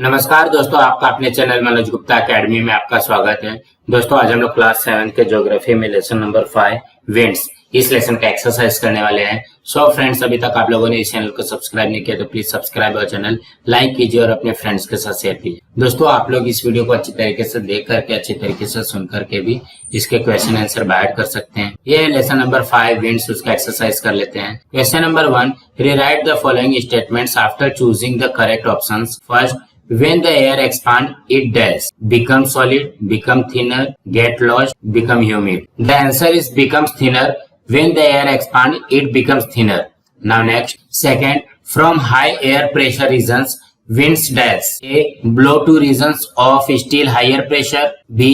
नमस्कार दोस्तों, आपका अपने चैनल मनोज गुप्ता अकेडमी में आपका स्वागत है। दोस्तों आज हम लोग क्लास 7 के ज्योग्राफी में लेसन नंबर 5 विंड्स इस लेसन का एक्सरसाइज करने वाले हैं। सो फ्रेंड्स, अभी तक आप लोगों ने इस चैनल को सब्सक्राइब नहीं किया तो प्लीज सब्सक्राइब और चैनल लाइक कीजिए और अपने फ्रेंड्स के साथ शेयर कीजिए। दोस्तों आप लोग इस वीडियो को अच्छी तरीके से देख करके अच्छी तरीके से सुन करके भी इसके क्वेश्चन आंसर बाहर कर सकते हैं। ये है लेसन नंबर 5 विंड्स, उसका एक्सरसाइज कर लेते हैं। Question number 1, rewrite the following statements after choosing the correct options. First, when the air expand, it does become solid, become thinner, get lost, become humid. The answer is becomes thinner. When the air expand, it becomes thinner. Now next, second, from high air pressure regions, winds dash. A, blow to regions of still higher pressure. B,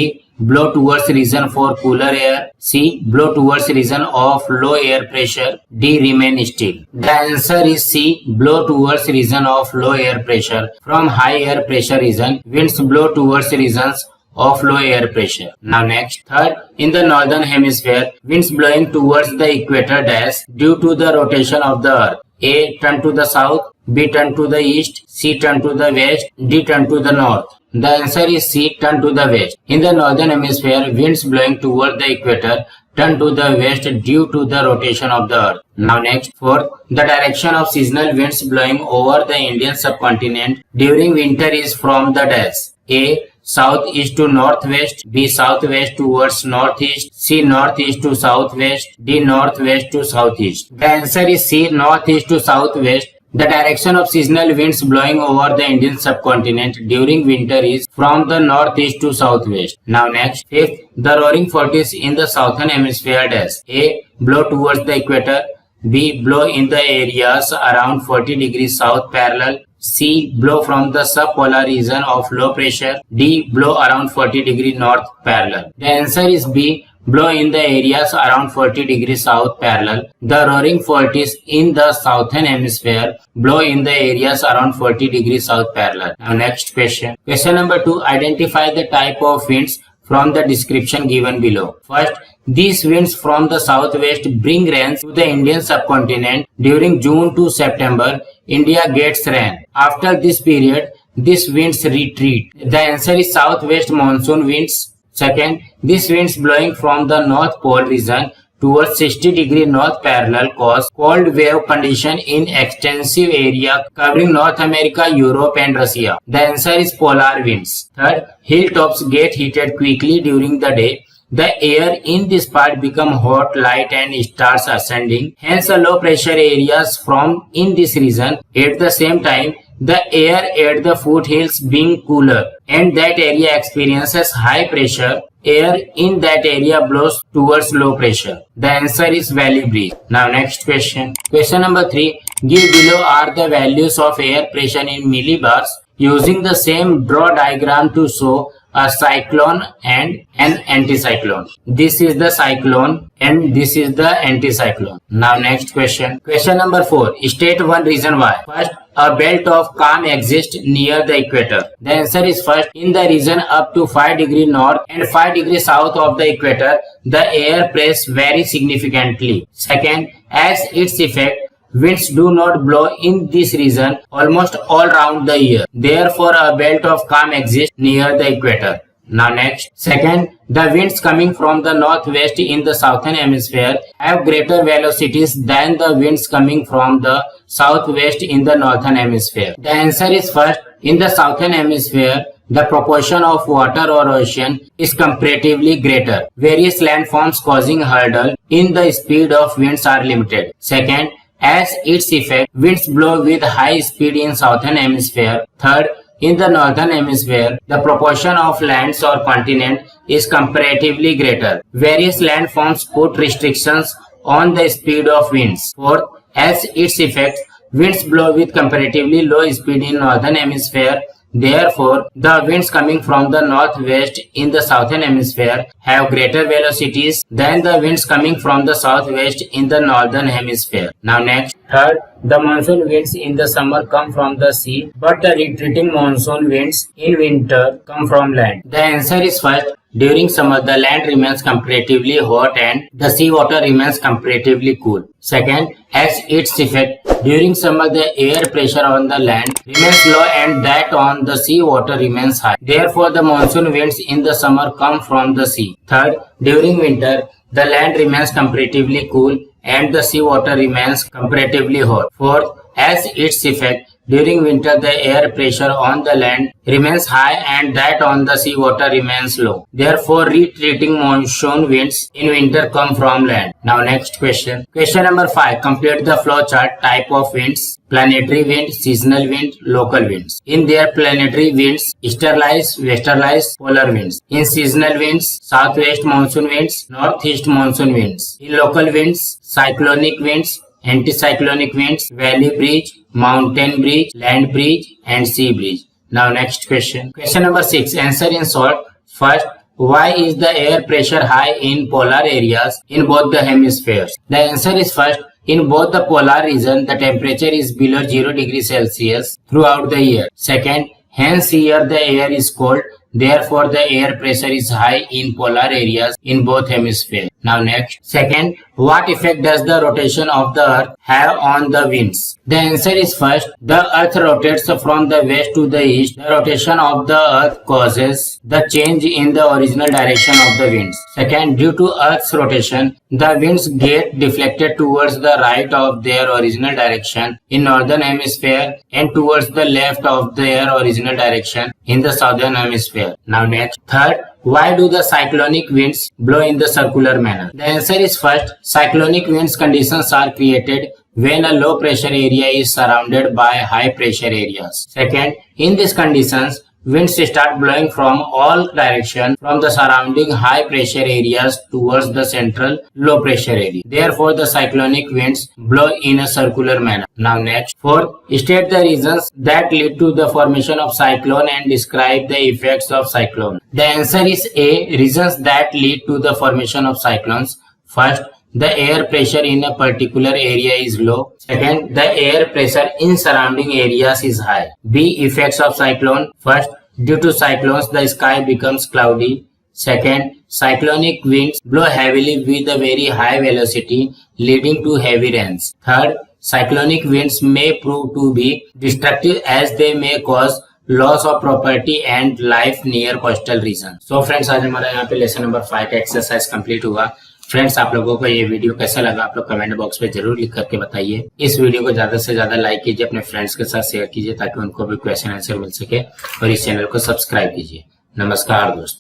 blow towards region for cooler air. C, blow towards region of low air pressure. D, remain still. The answer is C, blow towards region of low air pressure. From high air pressure region, winds blow towards regions of low air pressure. Now next, third, in the northern hemisphere, winds blowing towards the equator dash due to the rotation of the earth. A, turn to the south. B, turn to the east. C, turn to the west. D, turn to the north. The answer is C, turn to the west. In the northern hemisphere, winds blowing toward the equator turn to the west due to the rotation of the earth. Now next, fourth, the direction of seasonal winds blowing over the Indian subcontinent during winter is from the dash. A, southeast to northwest. B, southwest towards northeast. C, northeast to southwest. D, northwest to southeast. The answer is C, northeast to southwest. The direction of seasonal winds blowing over the Indian subcontinent during winter is from the northeast to southwest. Now next, fifth, the roaring forties in the southern hemisphere dash. A, blow towards the equator. B, blow in the areas around 40 degrees south parallel. C, blow from the subpolar region of low pressure. D, blow around 40 degree north parallel. The answer is B, blow in the areas around 40 degrees south parallel. The roaring forties in the southern hemisphere blow in the areas around 40 degrees south parallel. Now next question. Question number 2, identify the type of winds from the description given below. First, these winds from the southwest bring rain to the Indian subcontinent. During June to September, India gets rain. After this period, these winds retreat. The answer is southwest monsoon winds. Second, these winds blowing from the North Pole region towards 60 degree north parallel cause cold wave condition in extensive area covering North America, Europe and Russia. The answer is polar winds. Third, hilltops get heated quickly during the day. The air in this part become hot, light and starts ascending. Hence, the low pressure areas from in this region. At the same time, the air at the foothills being cooler and that area experiences high pressure. Air in that area blows towards low pressure. The answer is valley breeze. Now next question. Question number 3. Give below are the values of air pressure in millibars. Using the same draw diagram to show a cyclone and an anticyclone. This is the cyclone and this is the anticyclone. Now next question. Question number 4. State one reason why. First, a belt of calm exists near the equator. The answer is first, in the region up to 5 degree north and 5 degree south of the equator, the air press varies significantly. Second, as its effect, winds do not blow in this region almost all round the year. Therefore, a belt of calm exists near the equator. Now next. Second, the winds coming from the northwest in the southern hemisphere have greater velocities than the winds coming from the southwest in the northern hemisphere. The answer is first, in the southern hemisphere, the proportion of water or ocean is comparatively greater. Various landforms causing hurdle in the speed of winds are limited. Second, as its effect, winds blow with high speed in southern hemisphere. Third, in the northern hemisphere, the proportion of lands or continent is comparatively greater. Various landforms put restrictions on the speed of winds. Fourth, as its effect, winds blow with comparatively low speed in northern hemisphere. Therefore, the winds coming from the northwest in the southern hemisphere have greater velocities than the winds coming from the southwest in the northern hemisphere. Now next. Third, the monsoon winds in the summer come from the sea, but the retreating monsoon winds in winter come from land. The answer is first, during summer the land remains comparatively hot and the sea water remains comparatively cool. Second, as its effect, during summer the air pressure on the land remains low and that on the sea water remains high. Therefore, the monsoon winds in the summer come from the sea. Third, during winter the land remains comparatively cool and the sea water remains comparatively hot. Fourth, as its effect, during winter the air pressure on the land remains high and that on the sea water remains low. Therefore, retreating monsoon winds in winter come from land. Now next question. Question number 5. Complete the flow chart. Type of winds: planetary wind, seasonal wind, local winds. In their planetary winds, easterlies, westerlies, polar winds. In seasonal winds, southwest monsoon winds, northeast monsoon winds. In local winds, cyclonic winds, anticyclonic winds, valley breeze, mountain breeze, land breeze, and sea breeze. Now next question. Question number 6. Answer in short. First, why is the air pressure high in polar areas in both the hemispheres? The answer is first, in both the polar region, the temperature is below 0 degrees Celsius throughout the year. Second, hence here the air is cold. Therefore, the air pressure is high in polar areas in both hemispheres. Now next. Second, what effect does the rotation of the earth have on the winds? The answer is first, the earth rotates from the west to the east. The rotation of the earth causes the change in the original direction of the winds. Second, due to earth's rotation, the winds get deflected towards the right of their original direction in northern hemisphere and towards the left of their original direction in the southern hemisphere. Now next. Third, why do the cyclonic winds blow in the circular manner? The answer is first, cyclonic winds conditions are created when a low pressure area is surrounded by high pressure areas. Second, in these conditions, winds start blowing from all directions from the surrounding high pressure areas towards the central low pressure area. Therefore, the cyclonic winds blow in a circular manner. Now next. Fourth, state the reasons that lead to the formation of cyclone and describe the effects of cyclone. The answer is A. Reasons that lead to the formation of cyclones. First, the air pressure in a particular area is low. Second, the air pressure in surrounding areas is high. B. Effects of cyclone. First, due to cyclones, the sky becomes cloudy. Second, cyclonic winds blow heavily with a very high velocity, leading to heavy rains. Third, cyclonic winds may prove to be destructive as they may cause loss of property and life near coastal region. So friends, आज हमारा यहाँ पे lesson number 5 का exercise complete हुआ. Friends, आप लोगों को ये वीडियो कैसा लगा आप लोग कमेंट बॉक्स में जरूर लिख करके बताइए. इस वीडियो को ज्यादा से ज्यादा लाइक कीजिए, अपने फ्रेंड्स के साथ शेयर कीजिए ताकि उनको भी क्वेश्चन आंसर मिल सके और इस चैनल को सब्सक्राइब कीजिए. नमस्कार दोस्तों.